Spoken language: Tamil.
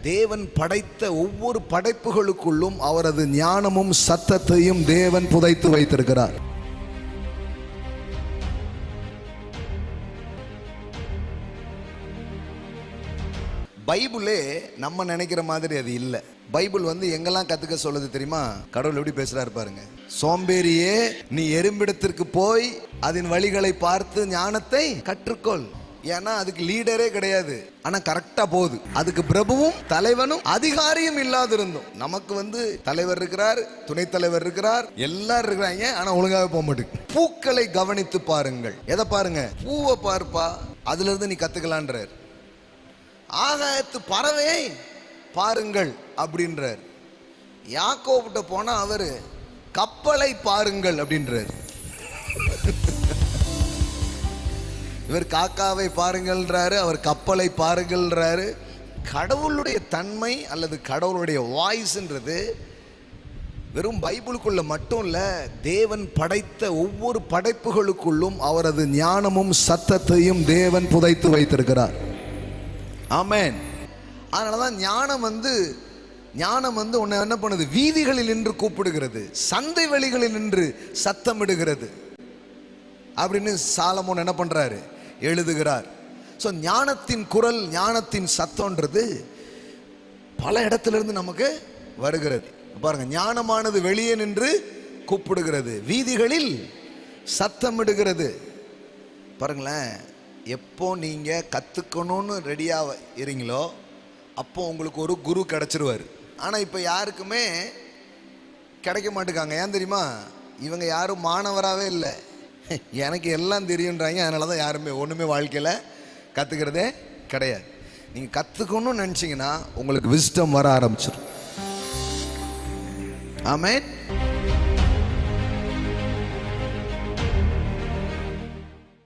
தேவன் படைத்த ஒவ்வொரு படைப்புகளுக்குள்ளும் அவரது ஞானமும் சத்தத்தையும் தேவன் புதைத்து வைத்திருக்கிறார். பைபிளே நம்ம நினைக்கிற மாதிரி அது இல்லை. பைபிள் எங்கெல்லாம் கத்துக்க சொல்லுது தெரியுமா? கடவுள் எப்படி பேசுறாரு பாருங்க. சோம்பேறியே, நீ எறும்பிடத்திற்கு போய் அதன் வழிகளை பார்த்து ஞானத்தை கற்றுக்கொள். ஏன்னா அதுக்கு லீடரே கிடையாது, ஆனா கரெக்டா போகுது. அதுக்கு பிரபுவும் தலைவனும் அதிகாரியும் இல்லாது இருந்தோம். நமக்கு தலைவர் இருக்கிறார், துணைத் தலைவர் இருக்கிறார், எல்லாரும் இருக்கிறாங்க, ஆனா ஒழுங்காக போக மாட்டேங்குது. பூக்களை கவனித்து பாருங்கள். எதை பாருங்க? பூவை பார்ப்பா, அதுல இருந்து நீ கத்துக்கலான்றார். ஆகாயத்து பறவையை பாருங்கள் அப்படின்றார். யாக்கோபிட்ட போனா அவரு கப்பலை பாருங்கள் அப்படின்றார். இவர் காக்காவை பாருங்கள்ன்றாரு, அவர் கப்பலை பாருங்கள்ன்றாரு. கடவுளுடைய தன்மை அல்லது கடவுளுடைய வாய்ஸ்ன்றது வெறும் பைபிளுக்குள்ள மட்டும் இல்ல, தேவன் படைத்த ஒவ்வொரு படைப்புகளுக்குள்ளும் அவரது ஞானமும் சத்தத்தையும் தேவன் புதைத்து வைத்திருக்கிறார். ஆமென். அதனாலதான் ஞானம் உன்னை என்ன பண்ணுது? வீதிகளில் நின்று கூப்பிடுகிறது, சந்தை வெளிகளில் நின்று சத்தமிடுகிறது அப்படின்னு சாலமோன் என்ன பண்றாரு? எழுதுகிறார். ஸோ ஞானத்தின் குரல், ஞானத்தின் சத்தம்ன்றது பல இடத்துல இருந்து நமக்கு வருகிறது. பாருங்க, ஞானமானது வெளியே நின்று கூப்பிடுகிறது, வீதிகளில் சத்தமிடுகிறது. பாருங்களேன், எப்போ நீங்க கத்துக்கணும்னு ரெடியா இருங்களோ அப்போ உங்களுக்கு ஒரு குரு கிடைச்சிருவாரு. ஆனா இப்ப யாருக்குமே கிடைக்க மாட்டேங்காங்க. ஏன் தெரியுமா? இவங்க யாரும் மாணவராகவே இல்லை, எனக்கு எல்லாம் தெரியுன்றாங்க. அதனால தான் யாருமே ஒன்றுமே வாழ்க்கையில் கற்றுக்கிறதே கிடையாது. நீங்கள் கற்றுக்கணும்னு நினச்சிங்கன்னா உங்களுக்கு விஸ்டம் வர ஆரம்பிச்சிடும். ஆமென்.